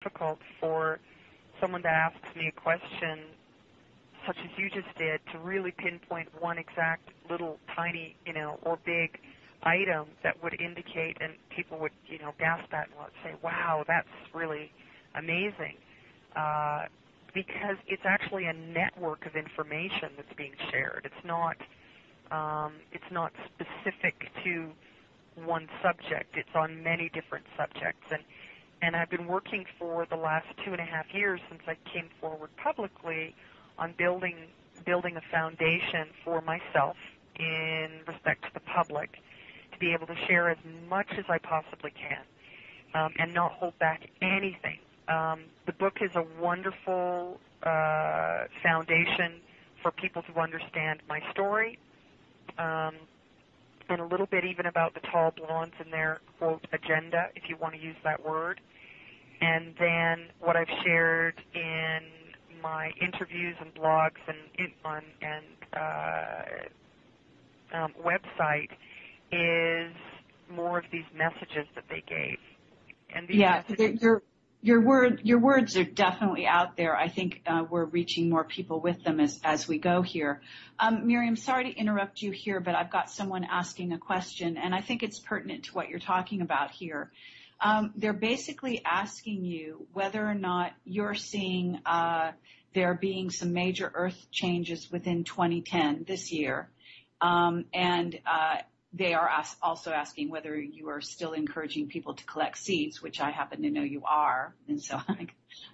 difficult for someone that asks me a question such as you just did to really pinpoint one exact little tiny, or big item that would indicate, and people would, gasp at and say, wow, that's really amazing, because it's actually a network of information that's being shared. It's not specific to one subject. It's on many different subjects. And I've been working for the last 2.5 years since I came forward publicly on building a foundation for myself in respect to the public to be able to share as much as I possibly can and not hold back anything. The book is a wonderful foundation for people to understand my story, and a little bit even about the tall blondes and their, quote, agenda, if you want to use that word. And then what I've shared in my interviews and blogs and website is more of these messages that they gave. And these messages, Your words are definitely out there. I think we're reaching more people with them as we go here. Miriam, sorry to interrupt you here, but I've got someone asking a question, and I think it's pertinent to what you're talking about here. They're basically asking you whether or not you're seeing there being some major Earth changes within 2010, this year, and they are also asking whether you are still encouraging people to collect seeds, which I happen to know you are, and so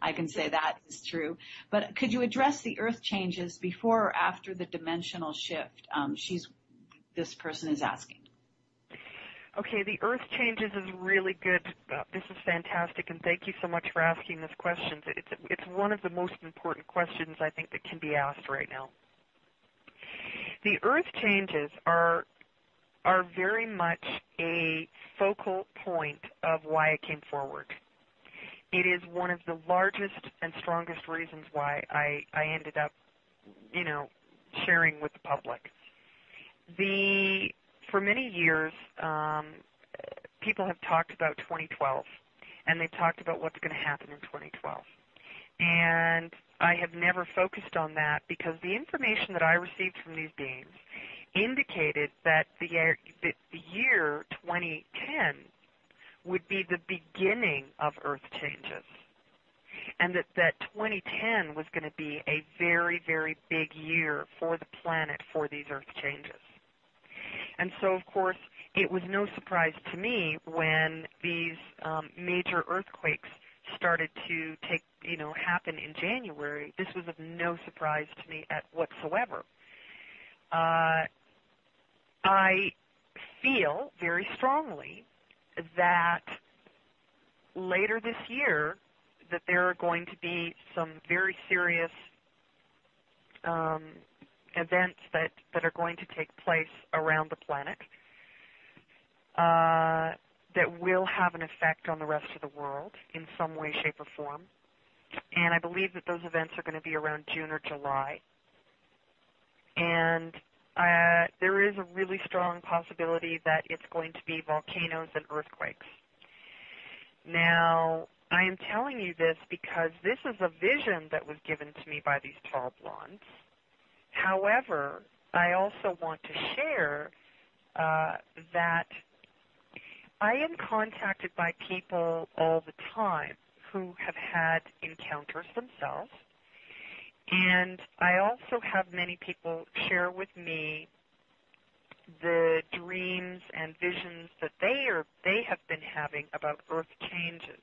I can say that is true. But could you address the Earth changes before or after the dimensional shift? This person is asking. Okay, the Earth changes is really good. This is fantastic, and thank you so much for asking this question. It's one of the most important questions I think that can be asked right now. The Earth changes are very much a focal point of why I came forward. It is one of the largest and strongest reasons why I ended up, sharing with the public. For many years, people have talked about 2012, and they've talked about what's going to happen in 2012. And I have never focused on that because the information that I received from these beings indicated that the year 2010 would be the beginning of Earth changes, and that 2010 was going to be a very, very big year for the planet for these Earth changes. And so, of course, it was no surprise to me when these major earthquakes started to happen in January. This was of no surprise to me whatsoever. I feel very strongly that later this year that there are going to be some very serious events that are going to take place around the planet that will have an effect on the rest of the world in some way, shape, or form. And I believe that those events are going to be around June or July. And there is a really strong possibility that it's going to be volcanoes and earthquakes. Now, I am telling you this because this is a vision that was given to me by these tall blondes. However, I also want to share that I am contacted by people all the time who have had encounters themselves, and I also have many people share with me the dreams and visions that they have been having about Earth changes,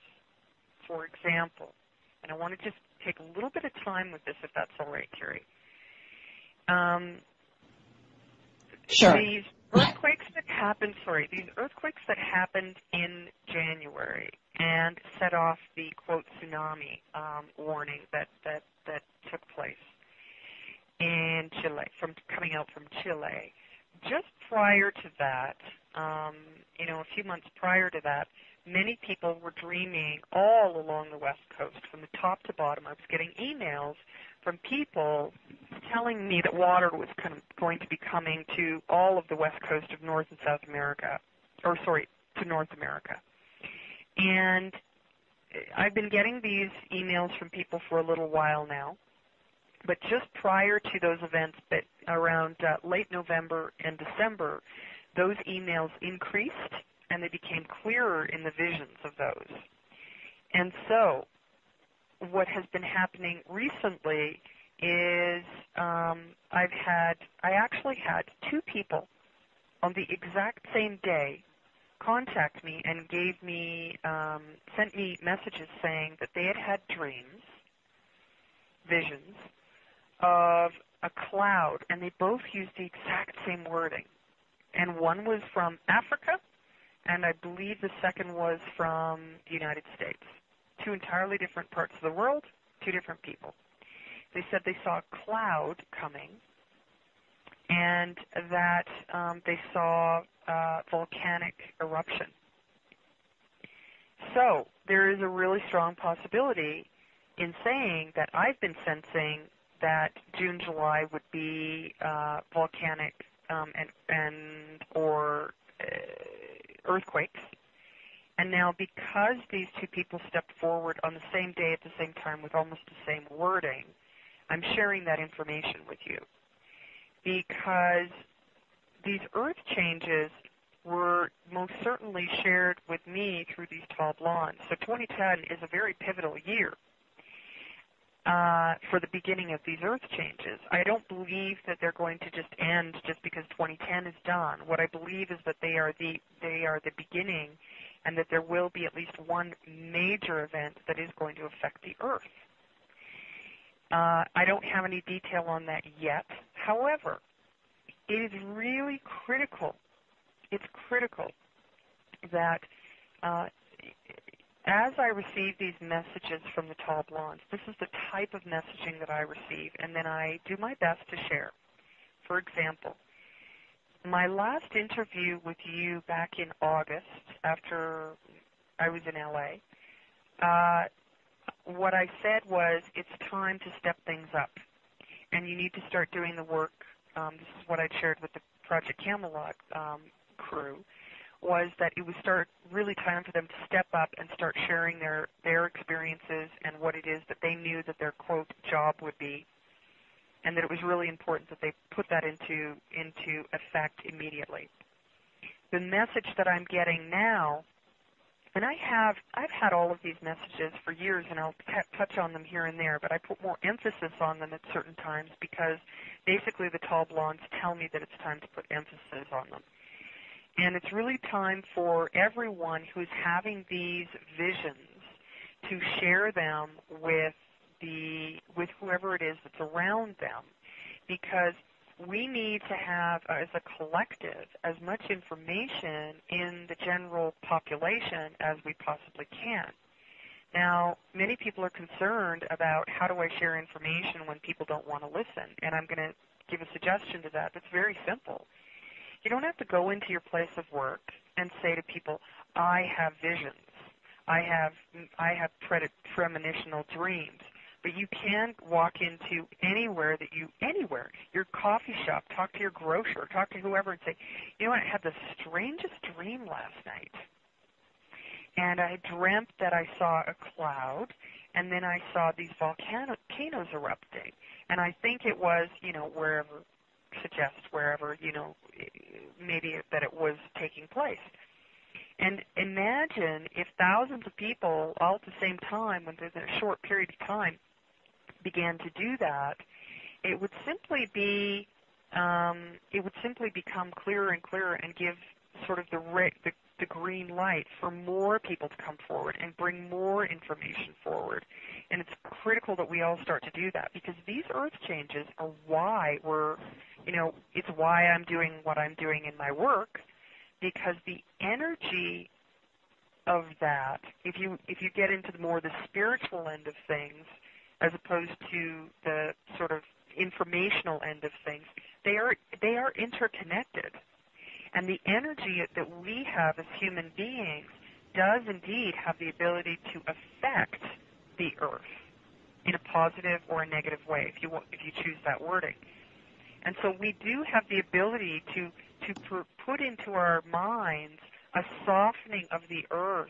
for example. And I want to just take a little bit of time with this, if that's all right, Terry. Sure. These earthquakes that happened in January and set off the, quote, tsunami warning that took place in Chile, coming out from Chile. Just prior to that, a few months prior to that, many people were dreaming all along the West Coast, from the top to bottom. I was getting emails from people telling me that water was going to be coming to all of the West Coast of North and South America, to North America. And I've been getting these emails from people for a little while now, but just prior to those events, but around late November and December, those emails increased and they became clearer in the visions of those. And so what has been happening recently is I actually had two people on the exact same day contact me and sent me messages saying that they had had dreams, visions, of a cloud, and they both used the exact same wording. And one was from Africa, and I believe the second was from the United States. Two entirely different parts of the world, two different people. They said they saw a cloud coming, and that they saw volcanic eruption. So there is a really strong possibility in saying that I've been sensing that June, July would be volcanic or earthquakes. And now because these two people stepped forward on the same day at the same time with almost the same wording, I'm sharing that information with you. Because these earth changes were most certainly shared with me through these 12 lawns. So 2010 is a very pivotal year for the beginning of these earth changes. I don't believe that they're going to just end just because 2010 is done. What I believe is that they are the beginning, and that there will be at least one major event that is going to affect the earth. I don't have any detail on that yet. However, it is really critical. It's critical that as I receive these messages from the tall blondes, this is the type of messaging that I receive, and then I do my best to share. For example, my last interview with you back in August, after I was in LA, what I said was, it's time to step things up, and you need to start doing the work. This is what I shared with the ProjectCamelot crew, was that it would start really time for them to step up and start sharing their experiences and what it is that they knew that their, quote, job would be, and that it was really important that they put that into effect immediately. The message that I'm getting now, and I've had all of these messages for years, and I'll touch on them here and there, but I put more emphasis on them at certain times because basically the tall blondes tell me that it's time to put emphasis on them. And it's really time for everyone who's having these visions to share them with whoever it is that's around them, because we need to have, as a collective, as much information in the general population as we possibly can. Now, many people are concerned about how do I share information when people don't want to listen, and I'm going to give a suggestion to that that's very simple. You don't have to go into your place of work and say to people, I have visions, I have premonitional dreams. But you can walk into anywhere, your coffee shop, talk to your grocer, talk to whoever and say, you know what, I had the strangest dream last night. And I dreamt that I saw a cloud, and then I saw these volcanoes erupting. And I think it was, wherever, maybe that it was taking place. And imagine if thousands of people all at the same time, within a short period of time, began to do that, it would simply become clearer and clearer and give sort of the green light for more people to come forward and bring more information forward. And it's critical that we all start to do that, because these earth changes are why it's why I'm doing what I'm doing in my work, because the energy of that, if you get into the spiritual end of things, as opposed to the sort of informational end of things, they are interconnected. And the energy that we have as human beings does indeed have the ability to affect the earth in a positive or a negative way, if you choose that wording. And so we do have the ability to put into our minds a softening of the earth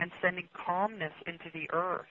and sending calmness into the earth.